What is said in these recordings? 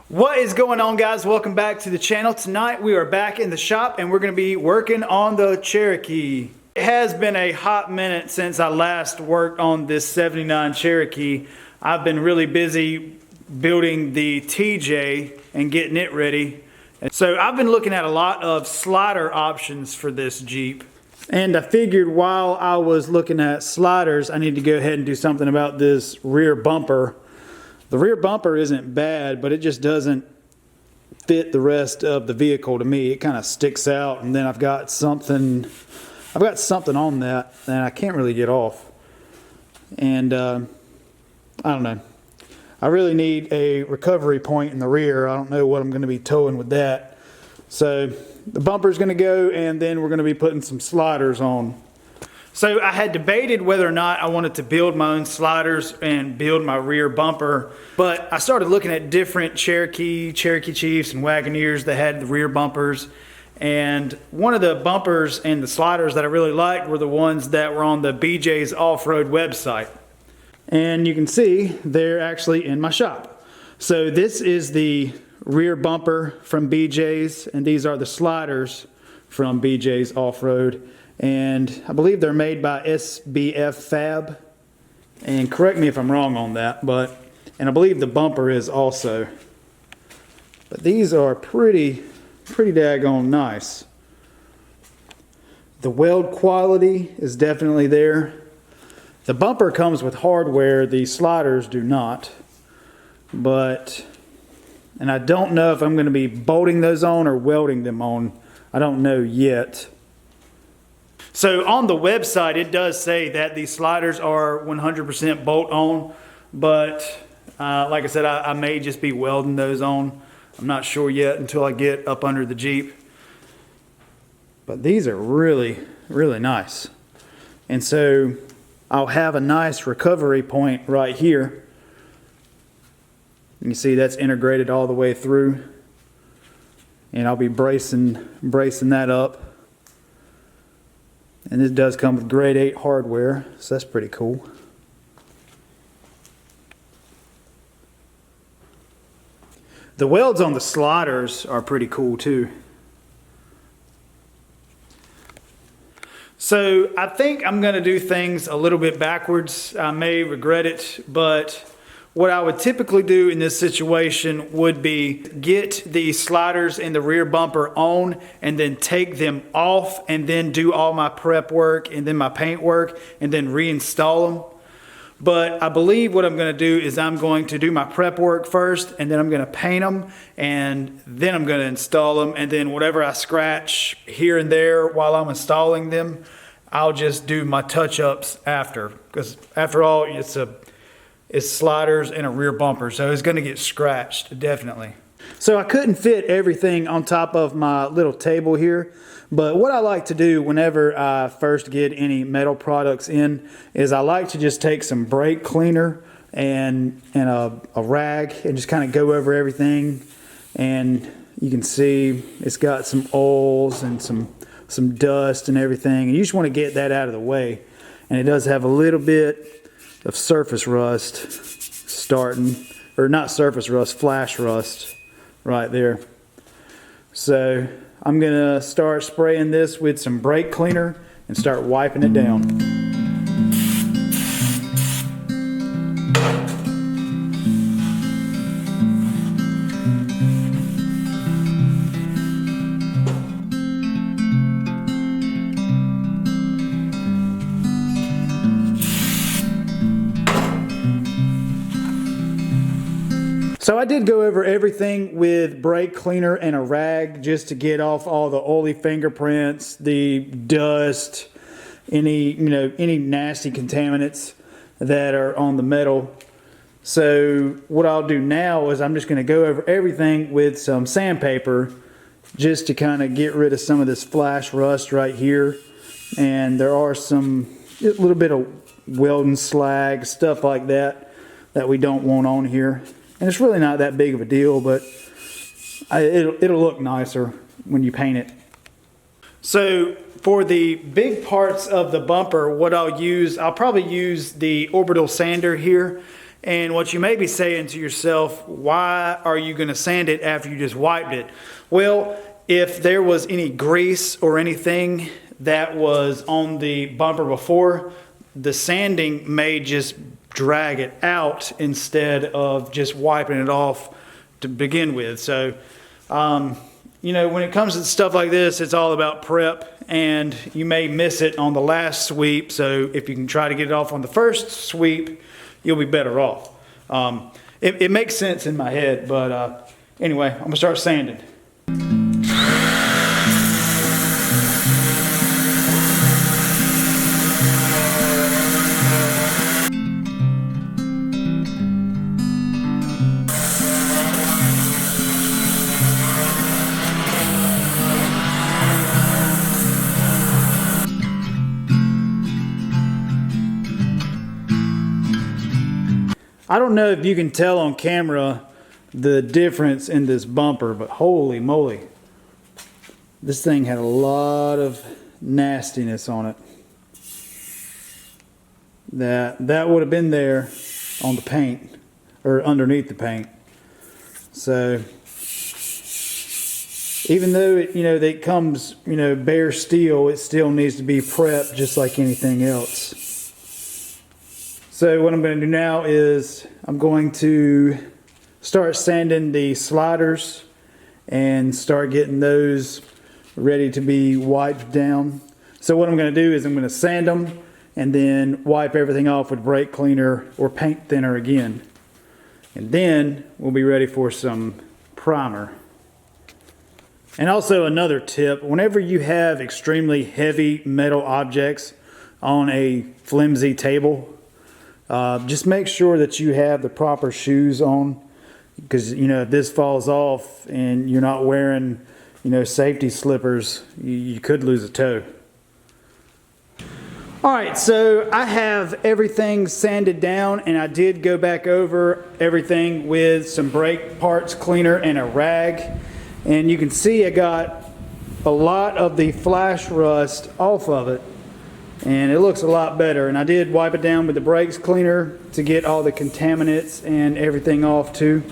What is going on, guys? Welcome back to the channel. Tonight we are back in the shop and we're going to be working on the Cherokee. It has been a hot minute since I last worked on this 79 Cherokee. I've been really busy building the TJ and getting it ready. And so I've been looking at a lot of slider options for this Jeep. And I figured while I was looking at sliders, I need to go ahead and do something about this rear bumper. The rear bumper isn't bad, but it just doesn't fit the rest of the vehicle to me. It kind of sticks out, and then I've got something on that that I can't really get off. And I don't know. I really need a recovery point in the rear. I don't know what I'm going to be towing with that. So the bumper's going to go, and then we're going to be putting some sliders on. So I had debated whether or not I wanted to build my own sliders and build my rear bumper, but I started looking at different Cherokee Chiefs and Wagoneers that had the rear bumpers. And one of the bumpers and the sliders that I really liked were the ones that were on the BJ's Off-Road website. And you can see they're actually in my shop. So this is the rear bumper from BJ's, and these are the sliders from BJ's Off-Road. And I believe they're made by SBF Fab. And correct me if I'm wrong on that, and I believe the bumper is also. But these are pretty daggone nice. The weld quality is definitely there. The bumper comes with hardware, the sliders do not. And I don't know if I'm going to be bolting those on or welding them on. I don't know yet. So on the website, it does say that these sliders are 100% bolt on, but like I said, I may just be welding those on. I'm not sure yet until I get up under the Jeep. But these are really nice. And so I'll have a nice recovery point right here. You can see that's integrated all the way through. And I'll be bracing that up. And this does come with grade 8 hardware, so that's pretty cool. The welds on the sliders are pretty cool too. So I think I'm going to do things a little bit backwards. I may regret it, but what I would typically do in this situation would be get the sliders in the rear bumper on and then take them off and then do all my prep work and then my paint work and then reinstall them. But I believe what I'm going to do is I'm going to do my prep work first, and then I'm going to paint them, and then I'm going to install them, and then whatever I scratch here and there while I'm installing them, I'll just do my touch-ups after. Because after all, it's sliders and a rear bumper, so it's going to get scratched, definitely. So I couldn't fit everything on top of my little table here, but what I like to do whenever I first get any metal products in is I like to just take some brake cleaner and a rag and just kind of go over everything. And you can see it's got some oils and some dust and everything, and you just want to get that out of the way. And it does have a little bit of surface rust starting, or not surface rust, flash rust right there. So I'm gonna start spraying this with some brake cleaner and start wiping it down. So I did go over everything with brake cleaner and a rag just to get off all the oily fingerprints, the dust, any nasty contaminants that are on the metal. So what I'll do now is I'm just going to go over everything with some sandpaper just to kind of get rid of some of this flash rust right here. And there are a little bit of welding slag, stuff like that we don't want on here. And it's really not that big of a deal, but it'll look nicer when you paint it. So for the big parts of the bumper, what I'll probably use the orbital sander here. And what you may be saying to yourself, why are you going to sand it after you just wiped it? Well, if there was any grease or anything that was on the bumper before, the sanding may just drag it out instead of just wiping it off to begin with. So, you know, when it comes to stuff like this, it's all about prep, and you may miss it on the last sweep. So if you can try to get it off on the first sweep, you'll be better off. It makes sense in my head, but anyway, I'm gonna start sanding. I don't know if you can tell on camera the difference in this bumper, but holy moly, this thing had a lot of nastiness on it. That would have been there on the paint, or underneath the paint. So even though it, you know, that comes, you know, bare steel, it still needs to be prepped just like anything else. So what I'm going to do now is I'm going to start sanding the sliders and start getting those ready to be wiped down. So what I'm going to do is I'm going to sand them and then wipe everything off with brake cleaner or paint thinner again. And then we'll be ready for some primer. And also another tip, whenever you have extremely heavy metal objects on a flimsy table, just make sure that you have the proper shoes on, because, you know, if this falls off and you're not wearing, you know, safety slippers, you could lose a toe. All right, so I have everything sanded down, and I did go back over everything with some brake parts cleaner and a rag. And you can see I got a lot of the flash rust off of it, and it looks a lot better. And I did wipe it down with the brakes cleaner to get all the contaminants and everything off too.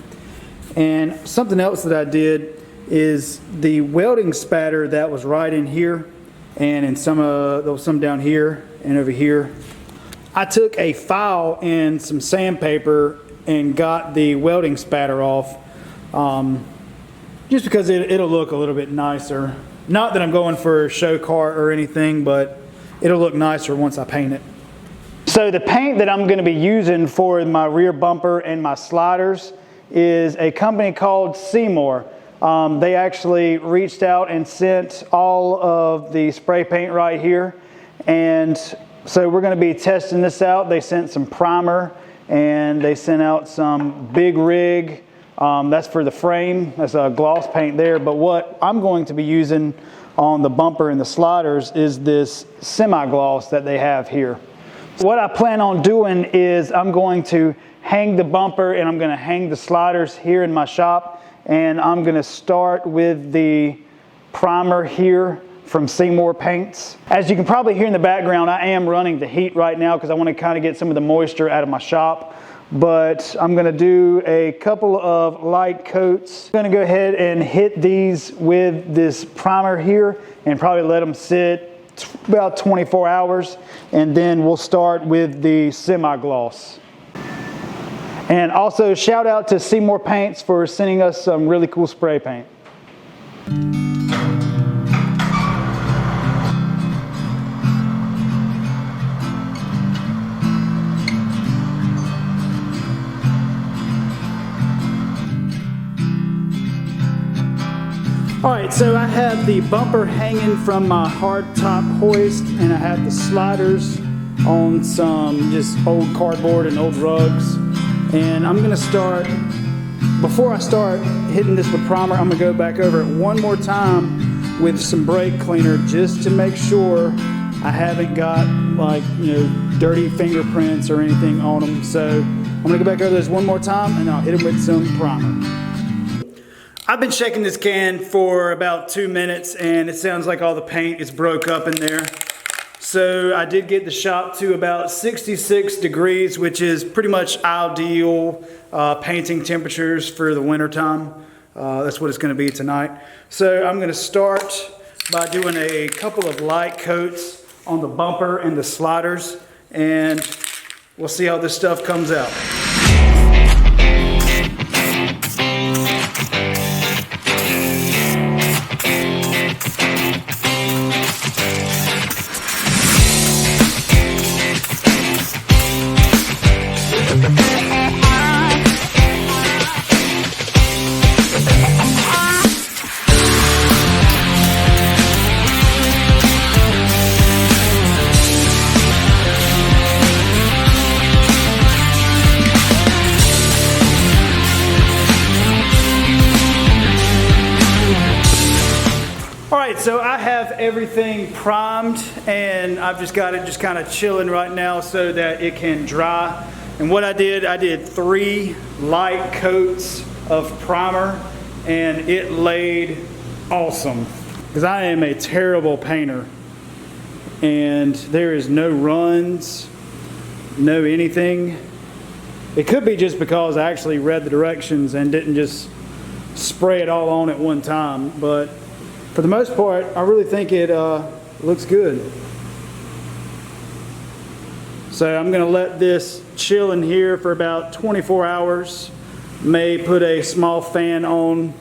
And something else that I did is the welding spatter that was right in here, and in there was some down here and over here. I took a file and some sandpaper and got the welding spatter off, just because it'll look a little bit nicer. Not that I'm going for a show car or anything, but it'll look nicer once I paint it. So the paint that I'm going to be using for my rear bumper and my sliders is a company called Seymour. They actually reached out and sent all of the spray paint right here. And so we're going to be testing this out. They sent some primer, and they sent out some Big Rig. That's for the frame. That's a gloss paint there. But what I'm going to be using on the bumper and the sliders is this semi-gloss that they have here. What I plan on doing is I'm going to hang the bumper and I'm going to hang the sliders here in my shop, and I'm going to start with the primer here from Seymour Paints. As you can probably hear in the background, I am running the heat right now because I want to kind of get some of the moisture out of my shop. But I'm going to do a couple of light coats. I'm going to go ahead and hit these with this primer here and probably let them sit about 24 hours. And then we'll start with the semi-gloss. And also shout out to Seymour Paints for sending us some really cool spray paint. Alright, so I have the bumper hanging from my hardtop hoist, and I have the sliders on some just old cardboard and old rugs. And I'm going to start, before I start hitting this with primer, I'm going to go back over it one more time with some brake cleaner just to make sure I haven't got, like, you know, dirty fingerprints or anything on them. So I'm going to go back over this one more time and I'll hit them with some primer. I've been shaking this can for about 2 minutes, and it sounds like all the paint is broke up in there. So So I did get the shop to about 66 degrees, which is pretty much ideal painting temperatures for the winter time. That's what it's going to be tonight. So I'm going to start by doing a couple of light coats on the bumper and the sliders, and we'll see how this stuff comes out. So I have everything primed, and I've just got it just kind of chilling right now so that it can dry. And what I did 3 light coats of primer, and it laid awesome. Because I am a terrible painter, and there is no runs, no anything. It could be just because I actually read the directions and didn't just spray it all on at one time, but for the most part, I really think it looks good. So I'm gonna let this chill in here for about 24 hours. May put a small fan on.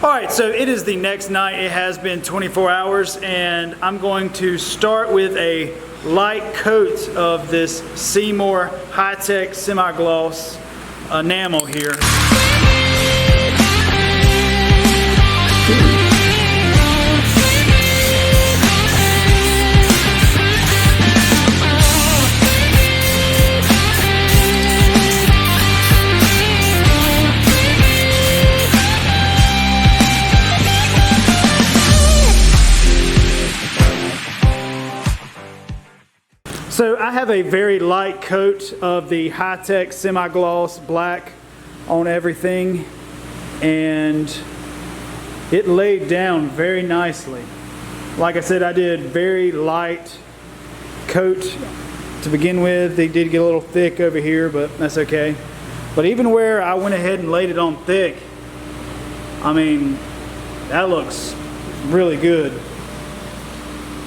All right, so it is the next night. It has been 24 hours, and I'm going to start with a light coat of this Seymour high-tech semi-gloss enamel here. So I have a very light coat of the high-tech semi-gloss black on everything, and it laid down very nicely. Like I said, I did very light coat to begin with. They did get a little thick over here, but that's okay. But even where I went ahead and laid it on thick, I mean, that looks really good.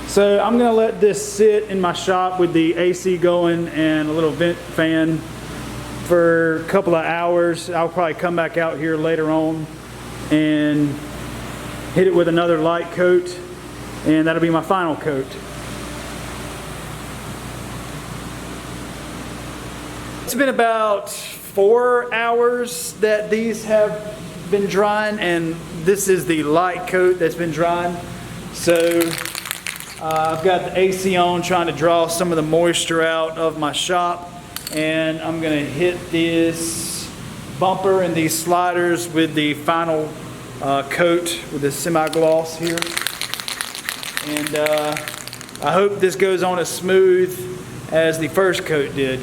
So I'm gonna let this sit in my shop with the AC going and a little vent fan for a couple of hours. I'll probably come back out here later on and hit it with another light coat, and that'll be my final coat. It's been about 4 hours that these have been drying, and this is the light coat that's been drying. So I've got the AC on, trying to draw some of the moisture out of my shop, and I'm going to hit this bumper and these sliders with the final coat with the semi-gloss here. And I hope this goes on as smooth as the first coat did.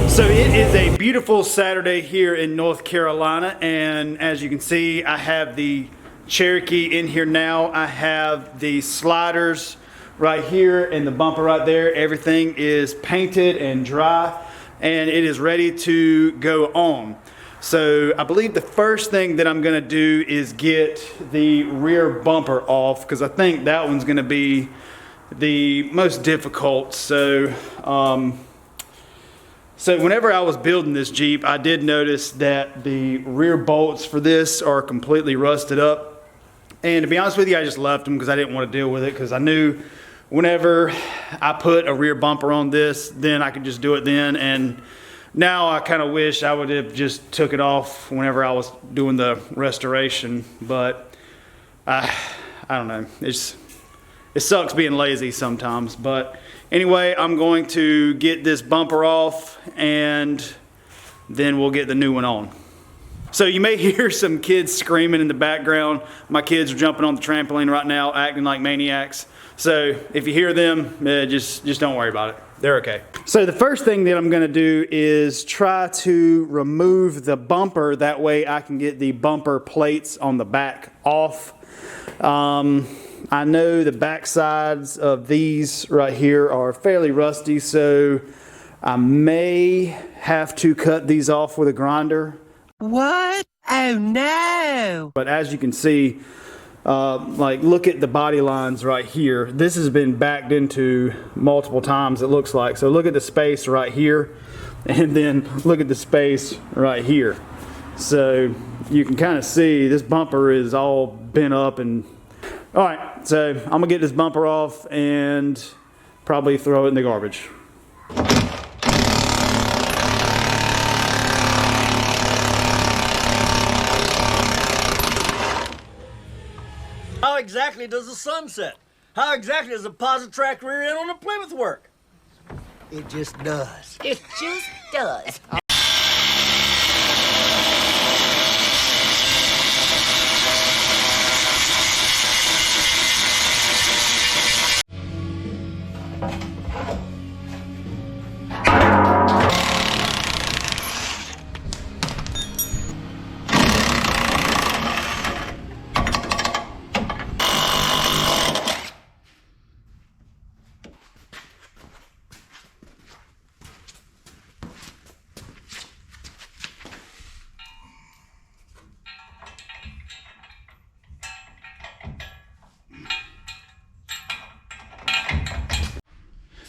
So it is a beautiful Saturday here in North Carolina, and as you can see, I have the Cherokee in here now. I have the sliders right here and the bumper right there. Everything is painted and dry, and it is ready to go on. So I believe the first thing that I'm gonna do is get the rear bumper off, because I think that one's gonna be the most difficult. So whenever I was building this Jeep, I did notice that the rear bolts for this are completely rusted up. And to be honest with you, I just left them because I didn't want to deal with it, because I knew whenever I put a rear bumper on this, then I could just do it then. And now I kind of wish I would have just took it off whenever I was doing the restoration. But I don't know. It sucks being lazy sometimes. But anyway, I'm going to get this bumper off, and then we'll get the new one on. So you may hear some kids screaming in the background. My kids are jumping on the trampoline right now, acting like maniacs. So if you hear them, just don't worry about it. They're okay. So the first thing that I'm gonna do is try to remove the bumper. That way I can get the bumper plates on the back off. I know the back sides of these right here are fairly rusty, so I may have to cut these off with a grinder. What? Oh no! But as you can see, like look at the body lines right here. This has been backed into multiple times, it looks like. So look at the space right here, and then look at the space right here. So you can kind of see this bumper is all bent up. And all right, so I'm gonna get this bumper off and probably throw it in the garbage. How exactly does the sun set? How exactly does a posit track rear end on a Plymouth work? It just does. It just does.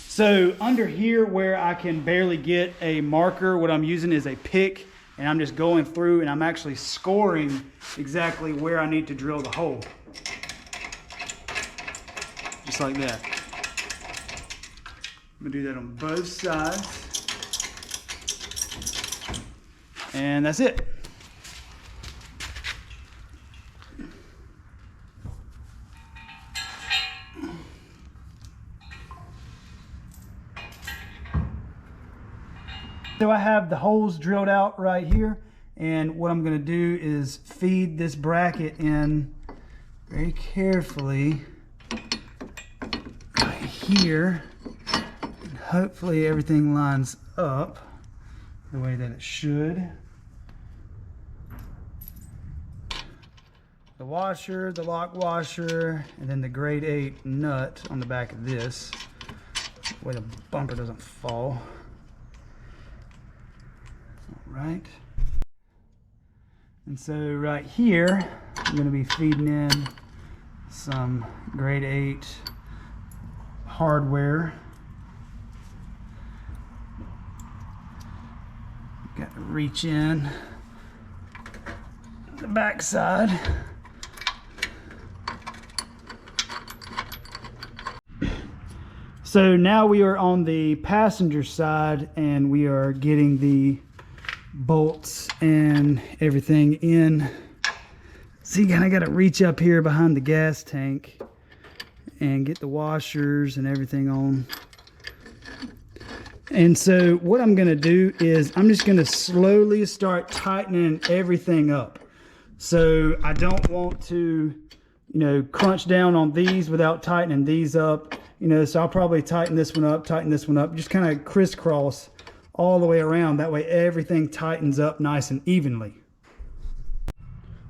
So under here where I can barely get a marker, what I'm using is a pick, and I'm just going through and I'm actually scoring exactly where I need to drill the hole. Just like that. I'm gonna do that on both sides. And that's it. So I have the holes drilled out right here, and what I'm going to do is feed this bracket in very carefully right here, and hopefully everything lines up the way that it should. The washer, the lock washer, and then the grade 8 nut on the back of this, where the bumper doesn't fall. Right, and so right here I'm going to be feeding in some grade 8 hardware. Got to reach in the back side. So now we are on the passenger side, and we are getting the bolts and everything in. So you kind of got to reach up here behind the gas tank and get the washers and everything on. And so what I'm going to do is I'm just going to slowly start tightening everything up. So I don't want to, you know, crunch down on these without tightening these up. You know, so I'll probably tighten this one up, just kind of crisscross all the way around. That way everything tightens up nice and evenly.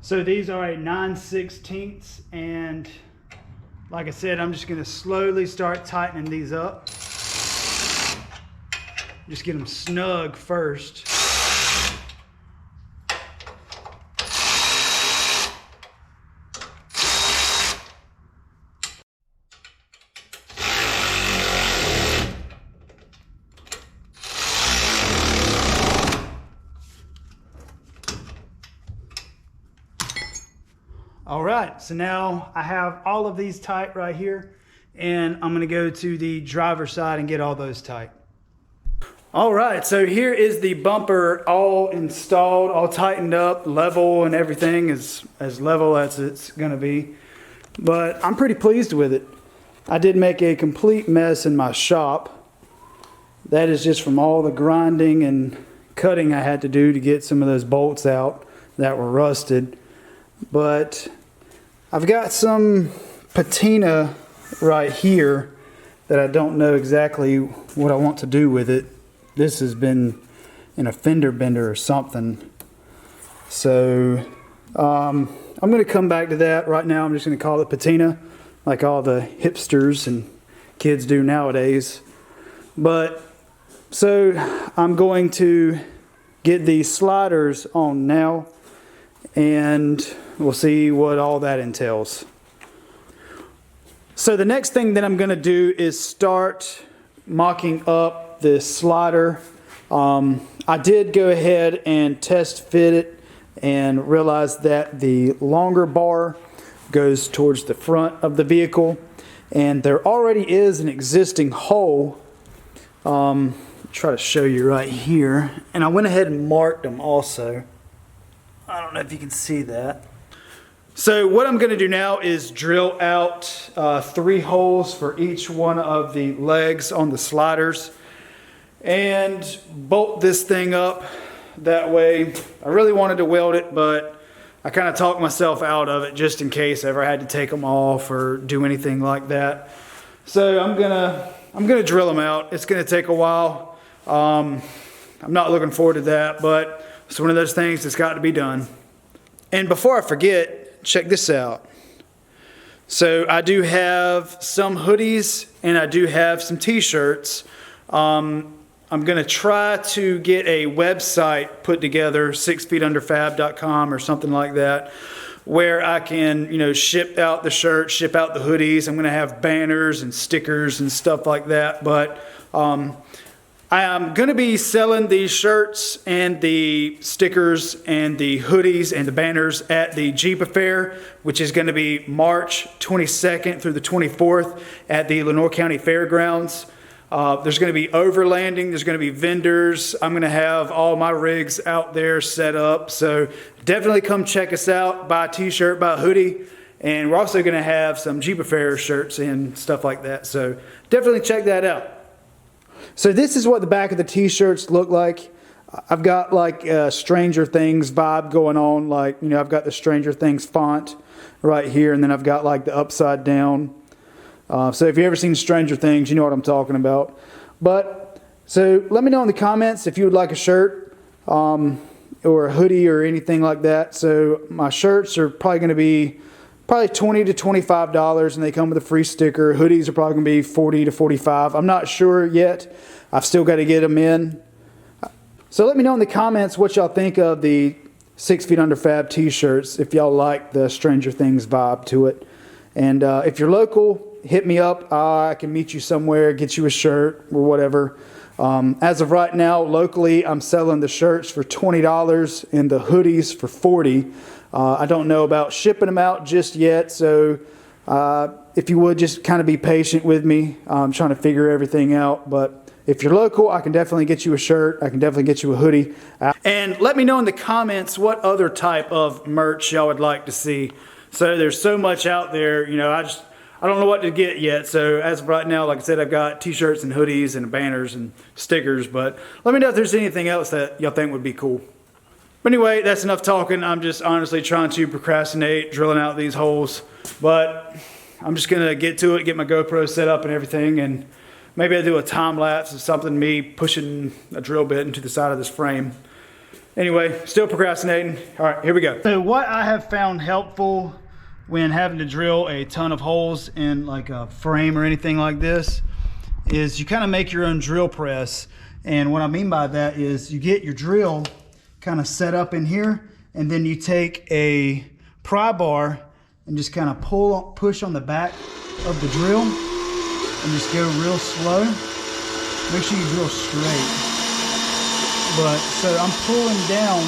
So these are a 9/16, and like I said, I'm just going to slowly start tightening these up. Just get them snug first. All right, so now I have all of these tight right here, and I'm gonna go to the driver's side and get all those tight. All right, so here is the bumper all installed, all tightened up, level, and everything is as level as it's gonna be. But I'm pretty pleased with it. I did make a complete mess in my shop. That is just from all the grinding and cutting I had to do to get some of those bolts out that were rusted. But I've got some patina right here that I don't know exactly what I want to do with it. This has been in a fender bender or something. So I'm going to come back to that. Right now I'm just going to call it patina, like all the hipsters and kids do nowadays. But so I'm going to get these sliders on now, and we'll see what all that entails. So the next thing that I'm going to do is start mocking up this slider. I did go ahead and test fit it and realized that the longer bar goes towards the front of the vehicle, and there already is an existing hole. Try to show you right here, and I went ahead and marked them also. I don't know if you can see that. So what I'm going to do now is drill out 3 holes for each one of the legs on the sliders and bolt this thing up that way. I really wanted to weld it, but I kind of talked myself out of it just in case I ever had to take them off or do anything like that. So I'm gonna drill them out. It's gonna take a while. I'm not looking forward to that, but it's one of those things that's got to be done. And before I forget, check this out. So I do have some hoodies and I do have some t-shirts. I'm going to try to get a website put together, 6feetunderfab.com or something like that, where I can, ship out the shirts, ship out the hoodies. I'm going to have banners and stickers and stuff like that. But I am going to be selling the shirts and the stickers and the hoodies and the banners at the Jeep Affair, which is going to be March 22nd through the 24th at the Lenoir County Fairgrounds. There's going to be overlanding. There's going to be vendors. I'm going to have all my rigs out there set up. So definitely come check us out. Buy a t-shirt, buy a hoodie. And we're also going to have some Jeep Affair shirts and stuff like that. So definitely check that out. So this is what the back of the t-shirts look like. I've got like a Stranger Things vibe going on. Like, I've got the Stranger Things font right here. And then I've got like the upside down. So if you've ever seen Stranger Things, you know what I'm talking about. But so let me know in the comments if you would like a shirt or a hoodie or anything like that. So my shirts are probably going to be $20 to $25, and they come with a free sticker. Hoodies are probably going to be $40 to $45. I'm not sure yet. I've still got to get them in. So let me know in the comments what y'all think of the 6 Feet Under Fab t-shirts, if y'all like the Stranger Things vibe to it. And if you're local, hit me up. I can meet you somewhere, get you a shirt or whatever. As of right now, locally, I'm selling the shirts for $20 and the hoodies for $40. I don't know about shipping them out just yet, so if you would just kind of be patient with me. I'm trying to figure everything out, but if you're local, I can definitely get you a shirt. I can definitely get you a hoodie. And let me know in the comments what other type of merch y'all would like to see. So there's so much out there, I don't know what to get yet. So as of right now, like I said, I've got t-shirts and hoodies and banners and stickers, but let me know if there's anything else that y'all think would be cool. But anyway, that's enough talking. I'm just honestly trying to procrastinate drilling out these holes, but I'm just gonna get to it, get my GoPro set up and everything, and maybe I'll do a time lapse of something, me pushing a drill bit into the side of this frame. Anyway, still procrastinating. All right, here we go. So what I have found helpful when having to drill a ton of holes in like a frame or anything like this is you kind of make your own drill press. And what I mean by that is you get your drill kind of set up in here, and then you take a pry bar and just kind of push on the back of the drill and just go real slow. Make sure you drill straight. But so I'm pulling down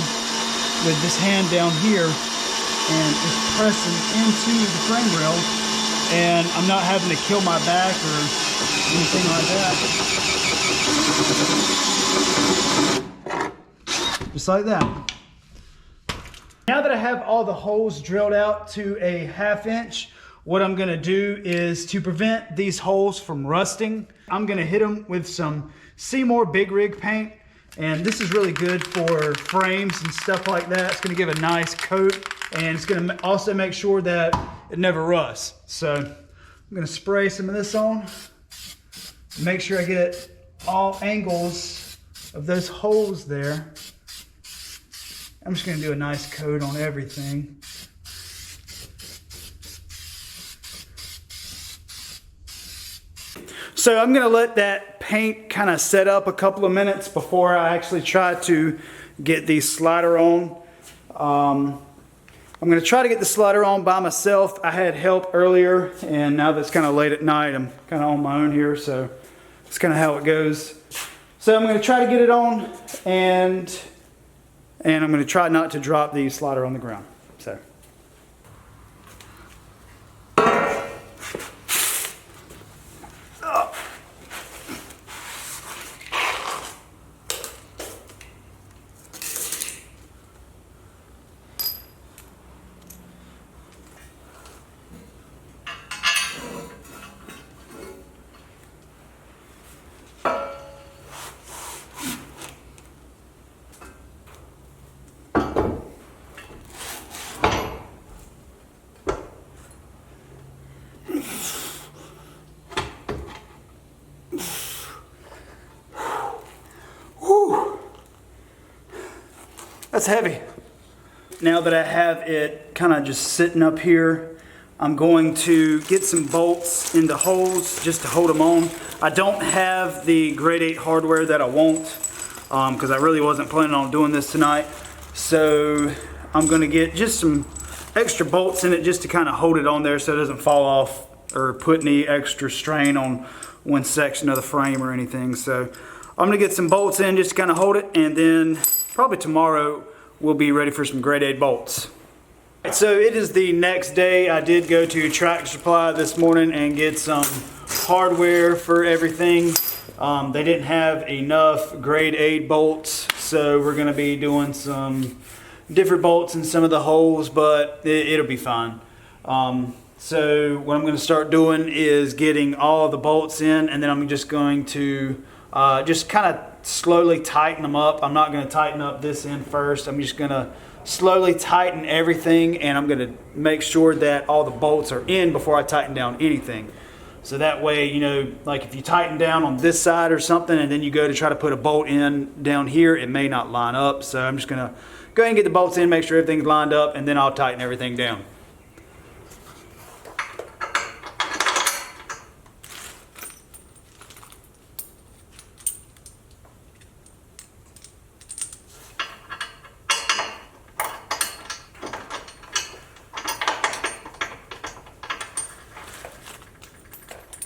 with this hand down here, and it's pressing into the frame rail, and I'm not having to kill my back or anything like that. Just like that. Now that I have all the holes drilled out to a 1/2 inch, what I'm gonna do is to prevent these holes from rusting, I'm gonna hit them with some Seymour Big Rig paint. And this is really good for frames and stuff like that. It's gonna give a nice coat, and it's gonna also make sure that it never rusts. So I'm gonna spray some of this on. Make sure I get all angles of those holes there. I'm just gonna do a nice coat on everything. So I'm gonna let that paint kind of set up a couple of minutes before I actually try to get the slider on. I'm gonna try to get the slider on by myself. I had help earlier, and now that it's kind of late at night, I'm kind of on my own here, so it's kind of how it goes. So I'm gonna try to get it on, and I'm gonna try not to drop the slider on the ground. So. That's heavy. Now that I have it kind of just sitting up here, I'm going to get some bolts in the holes just to hold them on. I don't have the grade 8 hardware that I want because I really wasn't planning on doing this tonight. So I'm going to get just some extra bolts in it just to kind of hold it on there so it doesn't fall off or put any extra strain on one section of the frame or anything. So I'm going to get some bolts in just to kind of hold it, and then probably tomorrow we'll be ready for some grade 8 bolts. So it is the next day. I did go to Tractor Supply this morning and get some hardware for everything. They didn't have enough grade 8 bolts, so we're going to be doing some different bolts in some of the holes, but it'll be fine. So what I'm going to start doing is getting all the bolts in, and then I'm just going to just kind of slowly tighten them up. I'm not going to tighten up this end first. I'm just going to slowly tighten everything, and I'm going to make sure that all the bolts are in before I tighten down anything. So that way, you know, like if you tighten down on this side or something and then you go to try to put a bolt in down here, it may not line up. So I'm just going to go ahead and get the bolts in, make sure everything's lined up, and then I'll tighten everything down.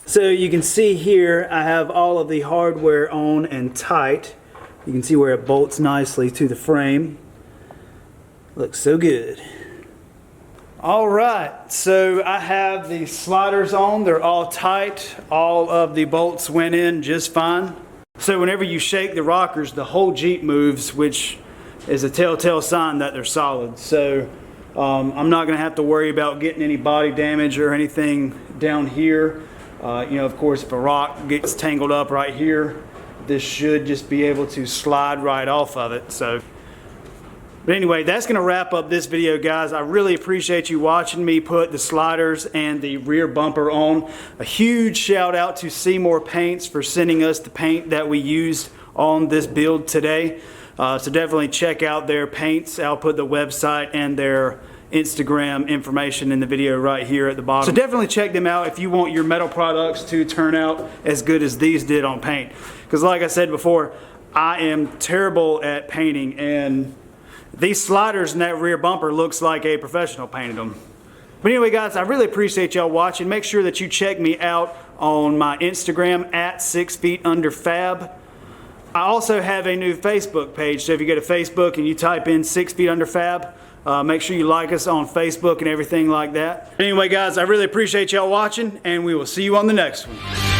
So you can see here I have all of the hardware on and tight. You can see where it bolts nicely to the frame. Looks so good. All right, so I have the sliders on. They're all tight. All of the bolts went in just fine. So whenever you shake the rockers, the whole Jeep moves, which is a telltale sign that they're solid. So I'm not gonna have to worry about getting any body damage or anything down here. You know, of course, if a rock gets tangled up right here, this should just be able to slide right off of it. So, but anyway, that's going to wrap up this video, guys. I really appreciate you watching me put the sliders and the rear bumper on. A huge shout out to Seymour Paints for sending us the paint that we used on this build today. So definitely check out their paints. I'll put the website and their Instagram information in the video right here at the bottom. So definitely check them out if you want your metal products to turn out as good as these did on paint. Because like I said before, I am terrible at painting, and these sliders in that rear bumper looks like a professional painted them. But anyway, guys, I really appreciate y'all watching. Make sure that you check me out on my Instagram at 6feetunderfab. I also have a new Facebook page, so if you go to Facebook and you type in 6 Feet Under Fab, make sure you like us on Facebook and everything like that. Anyway, guys, I really appreciate y'all watching, and we will see you on the next one.